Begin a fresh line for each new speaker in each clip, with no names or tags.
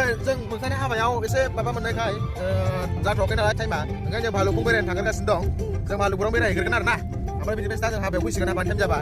जों मोखांनि हाबायाव एसे माबा मोननायखाय जाथ'वाखै नालाय टाइमा ओंखायनो जों भालुकपुं बेरायनो थांगासिनो दं जों भालुकपुङाव बेरायहैग्रोगोन आरो ना ओमफ्राय बिनिफ्राय दा जों हाबायाव फैसिगोन हाबानि टाइम जाबा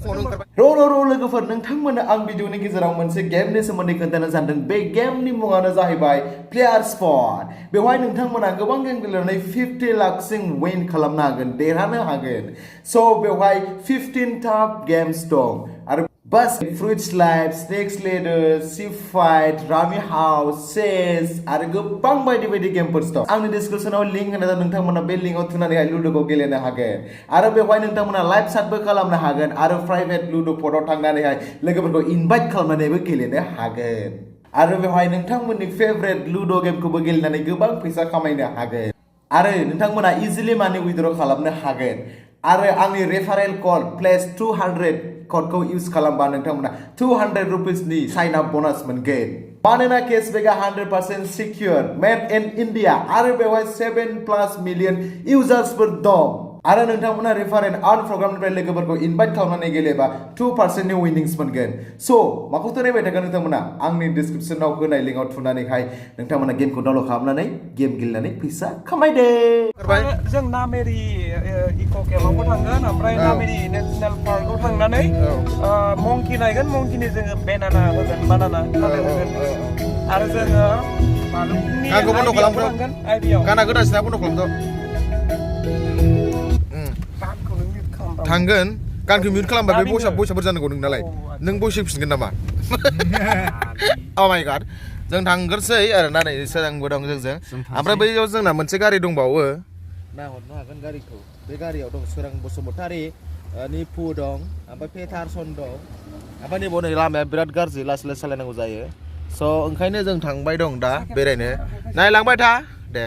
फुङावनो ओंखारबाय र' लोगोफोर नोंथांमोननो आं भिडिअनि गेजेराव मोनसे गेमनि सोमोन्दै खोन्थानो सानदों बे गेमनि मुङानो जाहैबाय प्लेयारस्पट बेवहाय नोंथांमोना गोबां गेम गेलेनानै 50 लाखसिम विन खालामनो हागोन देरहानो हागोन स' बेवहाय 15 गेम्स दं आरो बस fruit slide snakes ladder ship fight rummy house chess आरो गोबां बायदि बायदि गेमफोर दं आंनि डिसक्रिपसनाव लिंक होना नोंथांमोना बे लिंकआव थुनानैहाय लुडोखौ गेलेनो हागोन आरो बेवहाय नोंथांमोना लाइभ चाटबो खालामनो हागोन आरो प्राइभेट लुडो पटआव थांनानैहाय लोगोफोरखौ इनभाइट खालामनानैबो गेलेनो हागोन आरो बेवहाय नोंथांमोननि फेभरेट लुडो गेमखौबो गेलेनानै गोबां फैसा खामायनो हागोन आरो नोंथांमोना इजिलि मानि उइथड्र खालामनो हागोन आरो आंनि रेफारेल कड प्लेस 200 क'डखौ इउज खालामबा नोंथांमोना 200 रुपिसनि साइन आप बोनास मोनगोन मानोना केशबेकआ 100% सिकिउर मेड इन इन्डिया आरो बेवहाय 7+ मिलियन इउजार्सफोर दं आरो नोंथांमोना रेफारेल आर्न प्रग्रामनिफ्राय लोगोफोरखौ इनभाइट खालामनानै गेलेबा 2%नि विनिंस मोनगोन स' माखौथो नायबाय थागोन नोंथांमोना आंनि डिसक्रिपसनाव होनाय लिंकआव थुनानैहाय नोंथांमोना गेमखौ डाउनलड खालामनानै गेम गेलेनानै फैसा खामायदो
जों नामेरि इक' केम्पआवबो थांगोन ओमफ्राय नामेरि नेसनेल पार्कआव थांनानै मंकि नायगोन मंकिनि जोङो बेनाना होगोन बानाना होगोन आरो जोङो भालुकपुंनि आइडियाव
गाना गोदानसिना बन्द' खालामदो थांगोन गानखौ मिउट खालामबा बे बयसाफोर जानांगौ नोंनालाय नों बयस होफिनगोन नामा अ माय गड जों थांग्रोसै आरोना नै सोरांबो दं जोंजों ओमफ्राय बैयाव जोंना मोनसे गारि दंबावो नाहरनो हागोन गारिखौ बे गारियाव दं सोरां बसुमतारी निपु दं ओमफ्राय पेटारसन दं ओमफ्राय नैबाव नै लामाया बिराद गाज्रि लासै लासै सालायनांगौ जायो स' ओंखायनो जों थांबाय दं दा बेरायनो नायलांबाय था दे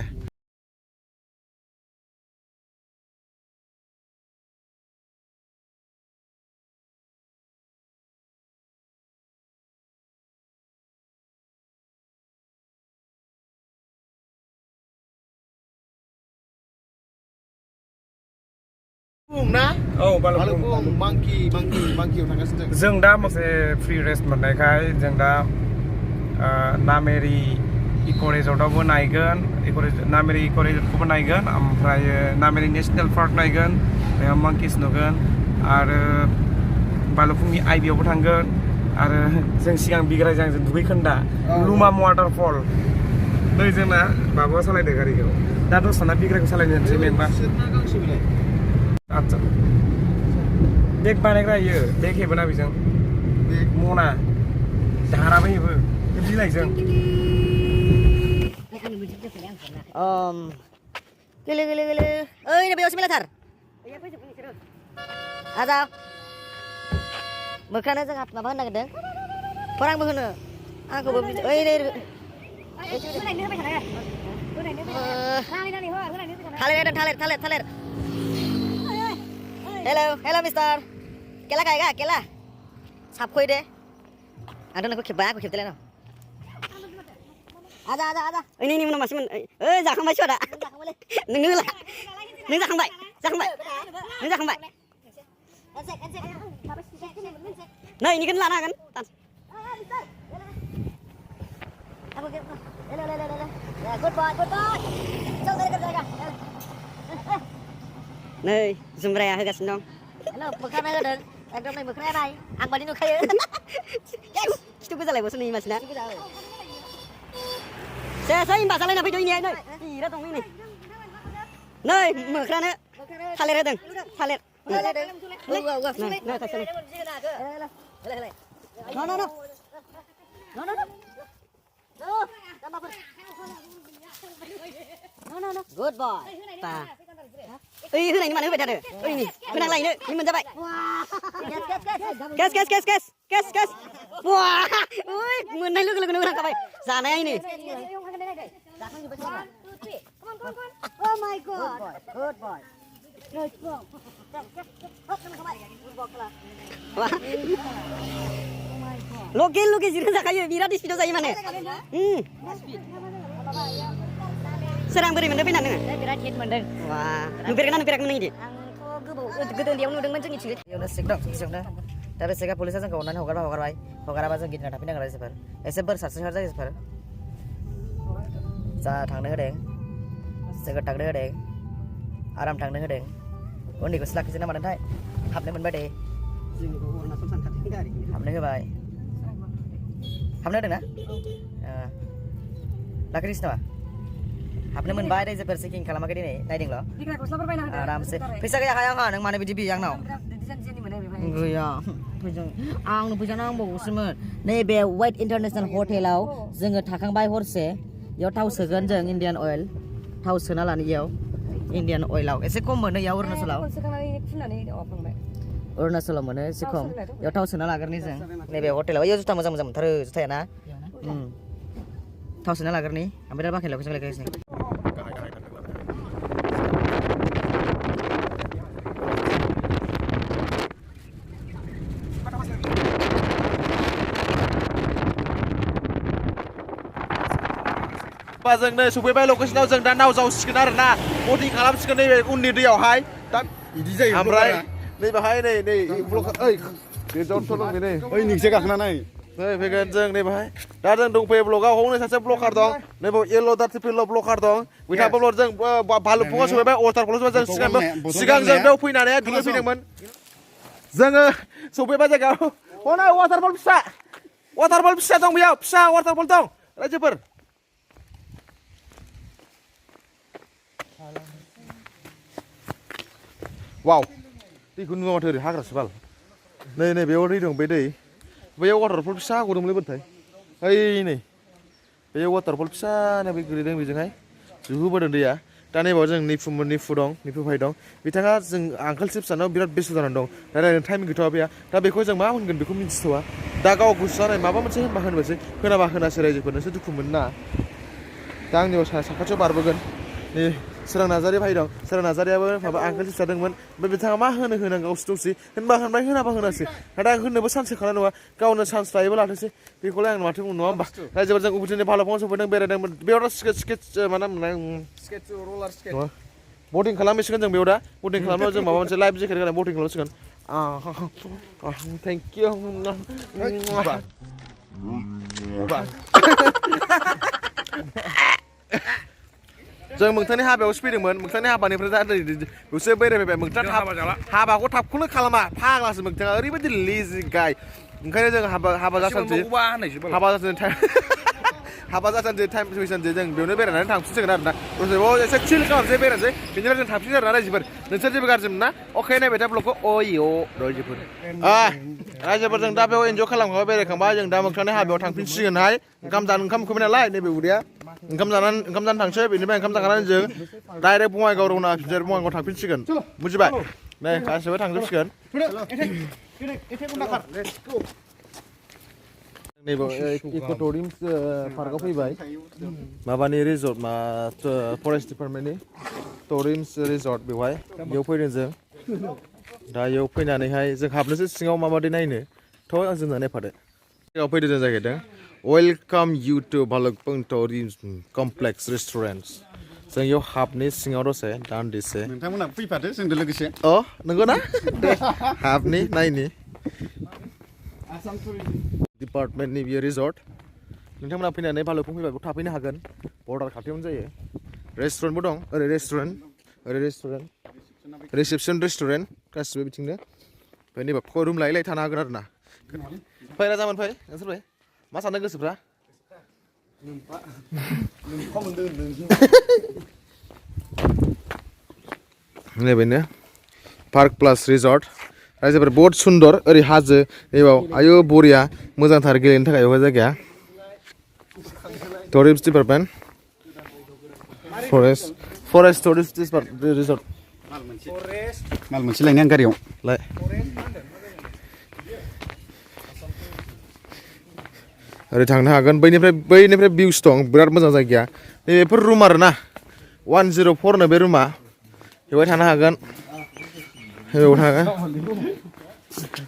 भालुकपुं
मांकियाव थांगासिनो
जों दा मोनसे फ्रि रेस्ट मोननायखाय जों दा नामेरि इक' रिजर्टआवबो नायगोन नामेरि इक' रिजर्टखौबो नायगोन ओमफ्राय नामेरि नेसनेल पार्क नायगोन बेयाव मांकिस नुगोन आरो भालुकपुंनि आइबियावबो थांगोन आरो जों सिगां बिग्राइजों दुगैगोन दा लुमाम वाटारफल नै जोंना माबा सालायदों गारिखौ दा दसेना बिग्राइखौ सालायनोसै मेंबा आच्छा बेग बानायग्रा इयो बेग हेबोना बेजों मना दाराबो हेबो बे बिलाइजों
गेले ओइ नै बेयावसो मेलाथार आजा मोख्रानो जोंहा माबा होनो नागिरदों फरांबो होनो आंखौबो ओइ नै थालिर हेलो मिस्टार केला गायगा केला साबख'य दे आंथ' नोंखौ खेबबाय आंखौ खेबदेलाय न' आजा ओइ नै उनाव मासेमोन ओइ जाखांबाय सदा नोंनो होला नों जाखांबाय नै इनिखौनो लानो हागोन गुड बय नै जुमब्राया होगासिनो दं हेल' मोख्रानो होदों एकदम नै मोख्राया नाय आं बादि नुखायो खिथु गोजालायबावसो नै मानसिना सेसै होनबा जालायना फैदो नै बिराद दं नै मोख्रानो थालिर होदों थालिर गुड बय ओइ होनायनि मानो होबाय थादो ओइनि होनांलायनो नि मोनजाबाय केस ओइ मोननाय लोगो लोगोनो होनांखाबाय जानाया इनो Oh my god good boy लगे जिरायना जाखायो बिराद स्पिडआव जायो माने सोरां बोरै मोनदों फैना नोङो बिराद हिट मोनदों वा नुफेराखैमोन नों इदि आंथ' गोदो उन्दैयाव नुदोंमोन जोंनिथिं बेयावनो सिक दं सिकआवनो दा बे सिकआ पुलिसा जोंखौ अननानै हगारबाय हगाराबा जों गिदिंना थाफिननांगोन रायजोफोर एसे बोर सारस्रिहर जायजोफोर जा थांनो होदों जोङो थांनो होदों आराम थांनो होदों उन्दैखौसो लाखिसै नामा नोंथाय हाबनो मोनबाय दे हाबनो होबाय हाबनो होदों ना लाखिसै नामा हाबनो मोनबाय रायजोफोर चेकिं खालामाखै दिनै नायदोंल' आरामसे फैसा गैया आंहा नों मानो बिदि बियो आंनाव गैया आंनो फैसा नांबावगौसोमोन नैबे वाइट इन्टारनेसनेल हटेलाव जोङो थाखांबाय हरसे बेयाव थाव सोगोन जों इन्डियान अइल थाव सोना लानो इयाव इन्डियान अइलाव एसे खम मोनो इयाव अरुणाचलाव मोनो एसे खम बेयाव थाव सोना लाग्रोनि जों नैबे हटेलाव इयाव जुथा मोजां मोजां मोनथारो जुथाया ना थाव सोना लाग्रोनि ओमफ्राय दा बाखिलाव फैसा लागायगासिनो
जों नै सफैबाय लकेसनाव जों दा नाव जावसिगोन आरो ना बटिं खालामसिगोन नैबे उननि दैयावहाय दा बिदि जायो ओमफ्राय नैबेहाय नै ओइ गेजावथ' दं नै ओइ निगसे गाखोना नाय नै फैगोन जों नैबेहाय दा जों दंफैयो ब्लगाव हनै सासे ब्लकार दं नैबे येल्ल' डार्टिफिल ब्लकार दं बिथाङाबो जों भालुकफुङाव सफैबाय वाटारफलाव जों सिगां जों बेयाव फैनानै दुगैफैदोंमोन जोङो सफैबाय जायगायाव हनै वाटारफल फिसा दं बेयाव फिसा वाटारफल दं रायजोफोर वाव दैखौ नुवा माथो ओरै हाग्रासो बाल नै बेयाव दै दं बे दै बैयाव वाटारफल फिसा गदोंमोनलै बोरैथाय ओइ नै बेयाव वाटारफल फिसानो बे गोलैदों बेजोंहाय जुहुबोदों दैया दा नैबाव जों निप्पु दं निप्पु भाइ दं बिथाङा जों आंकोल चिप्सआनो बिराद बेस्थ' जानानै दं रायलायनो टाइम गैथ'वा बेया दा बेखौ जों मा होनगोन बेखौ मिन्थिथ'वा दा गाव गोसो जानाय माबा मोनसे होनबा होनबासै होनाबा होनासै रायजोफोर नोंसोर दुखु मोनो ना दा आंनियाव साखाथियाव बारबोगोन नै सोरां नार्जारि भाइ दं सोरां नार्जारियाबो माबा आंकोल चिप्स जादोंमोन ओमफ्राय बिथाङा मा होनांगौसो दंसै होनबा होनबाय होनाबा होनासै नाथाय आं होननोबो चान्स होखानाय नङा गावनो चान्स लायोबो लाथोंसै बेखौलाय आं माथो बुंनो नङा होमबा रायजोफोर जों उबेथिंनि भालुकफुङाव सफैदों बेरायदोंमोन बेयाव दा स्केटस मा नाम मोननाय बटिं खालामहैसिगोन जों बेयाव दा बटिं खालामनायाव जों माबा मोनसे लाइफ जेकेट गाननानै बटिं खालामसिगोन थेंक इउ जों मोगथांनि हाबायावसो फैदोंमोन मोगथांनि हाबानिफ्राय दा दसे बेरायफैबाय मोगथाङा हाबाखौ थाबखौनो खालामा फाग्लासो मोगथाङा ओरैबायदि लेजि गाय ओंखायनो जों हाबा जासान्दि टाइम फैसान्दि जों बेयावनो बेरायनानै थांफिनसिगोन आरो ना दसेबाव एसे चिल खालामसै बेरायनोसै बेनिफ्राय जों थांफिनगोन आरो ना रायजोफोर नोंसोर जेबो गाज्रि मोना अके नायबाय था ब्लगखौ रायजोफोर रायजोफोर जों दा बेयाव इन्जय खालामखांबाय बेरायखांबाय जों दा मोगथांनि हाबायाव थांफिनसिगोनहाय ओंखाम उखैबाय नालाय नैबे उदैया ओंखाम जानो थांसै बेनिफ्राय ओंखाम जाखांनानै जों डाइरेक्ट बङाइगाव रौना बङाइगाव थांफिनसिगोन बुजिबाय नै गासिबो थांजोबसिगोन नैबे इक'टुरिम्स पार्कआव फैबाय माबानि रिजर्ट फरेस्ट डिपार्टमेन्टनि टुरिम्स रिजर्ट बेवहाय बेयाव फैदों जों दा बेयाव फैनानैहाय जों हाबनोसो सिङाव माबादि नायनो थ' जोंना नायफादो सिगाङाव फैदों जों जाहैदों welcome you to Bhalukpong tourism complex restaurant जों बेयाव हाबनि सिङाव दसे दान्दिसे
नोंथांमोना फैफादो जोंजों लोगोसे
नंगौ ना हाबनि नायनि डिपार्टमेन्टनि बियो रिजर्ट नोंथांमोना फैनानै भालुकफुं फैबा बेयाव थाफैनो हागोन बर्डार खाथियावनो जायो रेस्टुरेन्टबो दं ओरै रेस्टुरेन्ट रिसेपसन रेस्टुरेन्ट गासिबो बिथिंनो ओमफ्राय नैबा रुम लायै थानो हागोन आरो ना फै राजामोन फै नोंसोर फै मा सानदों गोसोफ्रा नैबेनो पार्क प्लास रिजर्ट रायजोफोर बहुत सुन्दर ओरै हाजो नैबाव आयु बरिया मोजांथार गेलेनो थाखाय बेवहाय जायगाया tourist department forest tourist resort
माल मोनसे लायनो आं गारियाव
लाय ओरै थांनो हागोन बैनिफ्राय भिउस दं बिराद मोजां जायगाया बेफोर रुम आरो ना 104 नो बे रुमा बेवहाय थानो हागोन बेयाव थाङो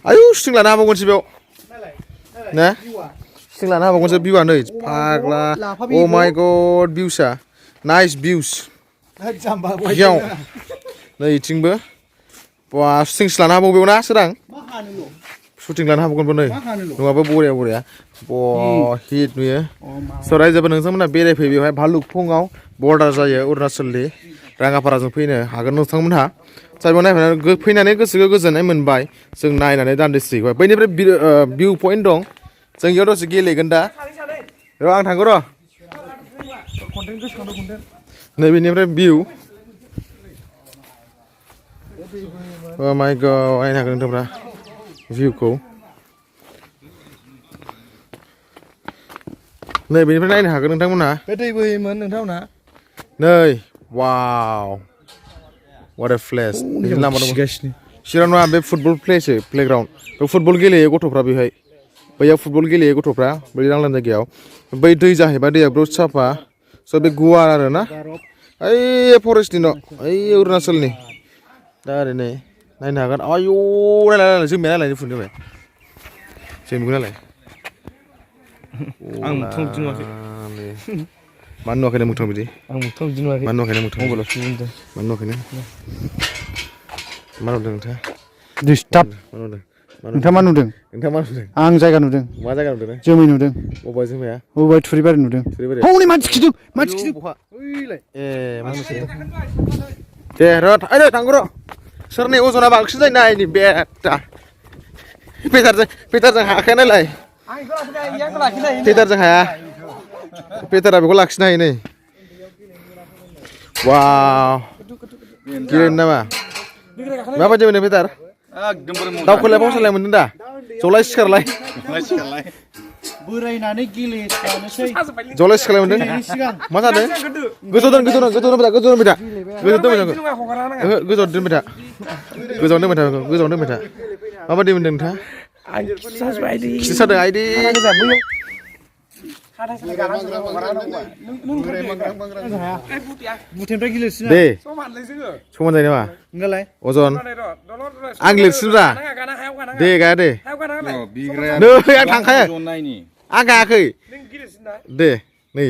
आयु सिटिं लानो हाबावगोनसो बेयाव ना सिटिं लानो हाबावगोनसो भिउआ नै फाग्ला अ माय गड भिउसा नाइस भिउस याव नै इथिंबो बा सिटिंसो लानो हाबावो बेयाव ना सोरां shooting लानो हागौमोन नै नङाबा बरिया ब हिट नुयो स' रायजोबो नोंथांमोना बेरायफै बेवहाय भालुकफुङाव बर्डार जायो अरुणाचलनि राङापाराजों फैनो हागोन नोंथांमोनहा जायबो नायफैनानै फैनानै गोसोखौ गोजोननाय मोनबाय जों नायनानै दान्दिसे बैनिफ्राय भिउ पइन्ट दं जों इयाव दसे गेलेगोन दा र' आं थांगौ र' नैबेनिफ्राय भिउ Oh my god, नायनो हागोन नोंथांफ्रा भिउखौ नै बेनिफ्राय नायनो हागोन नोंथांमोनहा
बे दै बोहैयोमोन नोंथांमोनहा
नै वाव what a place लामा दं चिरां नङा बे फुटबल प्लेसो प्लेग्राउन्ड बे फुटबल गेलेयो गथ'फ्रा बेहाय बैयाव फुटबल गेलेयो गथ'फ्रा बै लांदां जायगायाव बै दै जाहैबाय दैया बिराद साफा स' बे गुवार आरोना ओइ फरेस्टनि न' ओइ अरुणाचलनि दा ओरैनो नायनो हागोन आयौ नायलाय जोंनिया नायलाय फुन जाबाय जोंनिखौ नायलाय
आं मोगथां बिदि नुवाखै
मानो नुवाखै नों मोगथां बिदि
आं मोगथां बिदि नुवाखै
मानो नुवाखै नों मोगथां
मबाइलावसो नुदों
मानो नुवाखै नों मा नुदों नोंथाङा
डिस्टार्ब
मा नुदों
नोंथाङा मा नुदों
नोंथाङा मा नुदों
आं जायगा नुदों
मा जायगा नुदों नों
जोमै नुदों
बबेबा जोमाया
बबेबा थुरिबारि नुदों हनै मानसि खिदों
ए मानसि दे र' ओइ थांगौ र' सोरनि अजना बांसिन जायो नायनि बेटा पेटारजों हाखाया नालाय पेटारजों हाया पेटारा बेखौ लाखिनो हायो नै वाव गेलेनो नामा माबायदि मोनो पेटार दावखोलाय फावसालाय मोनदों दा जलाय सिखारलाय
बोरायनानै गेलेनोसै
जलाय सिखारलाय मोनदों मा जादों गोजौ दोनबाय था माबायदि मोनदों नोंथाङा खिथि सादों आइदि
बुथेनिफ्राय गिलिरसिन
दे समान जायो नामा अजन आं लिरसिनब्रा दे गाया दे नै आं थांखायो आं गायाखै दे नै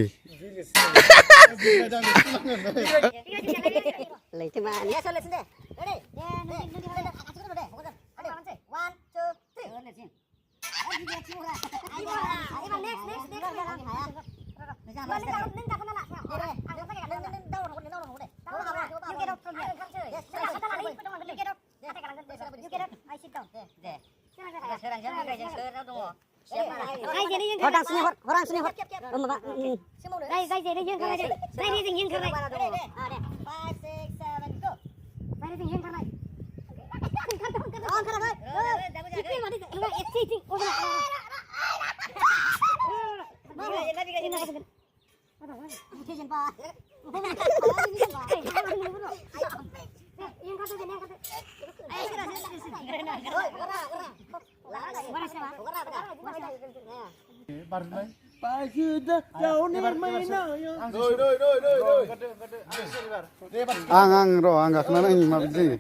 आं गाखोना नायनि माबायदि जायो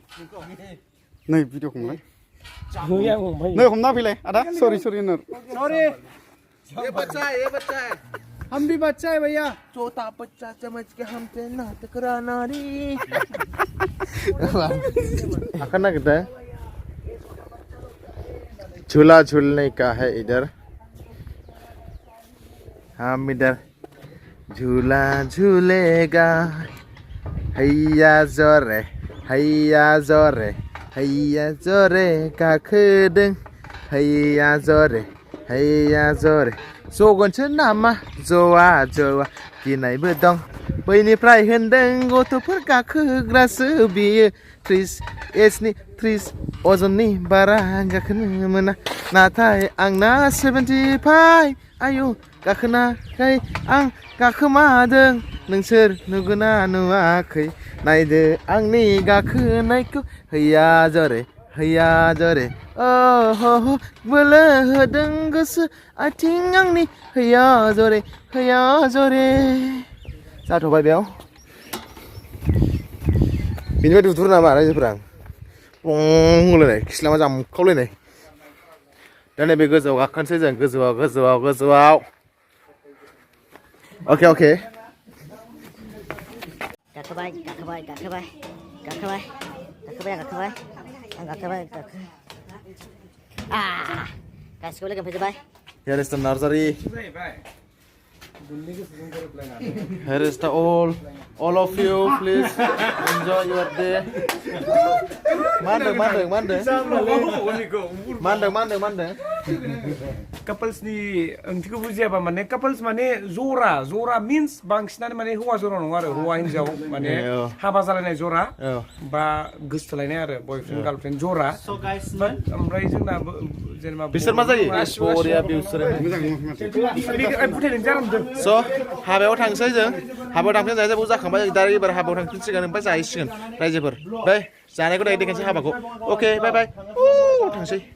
नै भिडिअखौलाय नै हमना फैलाय आदा सरि
ये बच्चा है
हम भी बच्चा है भैया
छोटा बच्चा समझ के हमसे नाटक कराना रे आखिर ना कितना है झूला झूलने का है इधर हम इधर झूला झूलेगा हैया जोरे गाखोदों हैया जोरे जगनसो नामा जवा गिनायबो दं बैनिफ्राय होनदों गथ'फोर गाखोग्रासो बियो 30 अजननि बारा गाखोनो मोना नाथाय आंना 75 आयु गाखोनाखै आं गाखोमादों नोंसोर नुगोना नुवाखै नायदो आंनि गाखोनायखौ हैया जरे ओहो बोलो होदों गोसो आथिं आंनि हैया जरे जाथ'बाय बेयाव बेनिफ्राय दुथुर नामा रायजोफोरा होलायनाय खिस्लामा जामखावलायनाय दा नैबे गोजौआव गाखोनोसै जों गोजौआव अके
गाखोबाय गासिबो लोगो फैजोबबाय
Here is the nursery.
जाहैबाय गुननि गोसोजों गोरोबलायनानै
Here is the all of you, please enjoy your day. Mandeng.
कापल्सनि ओंथिखौ बुजियाबा माने कापल्स माने जरा मीन्स बांसिनानो माने हौवा जरा नङा आरो हौवा हिन्जाव माने हाबा जालायनाय जरा बा गोसोथोलायनाय आरो बयफ्रेन्ड गार्लफ्रेन्ड जरा ओमफ्राय जोंना जेनेबा
बिसोर मा जायो बरिया बिसोरो स' हाबायाव थांसै जों हाबायाव थांफिन जायजों जाखांबाय दा एबार हाबायाव थांफिनसिगोन ओमफ्राय जाहैसिगोन रायजोफोर बै जानायखौ दायो देखायनोसै हाबाखौ अके बाय थांसै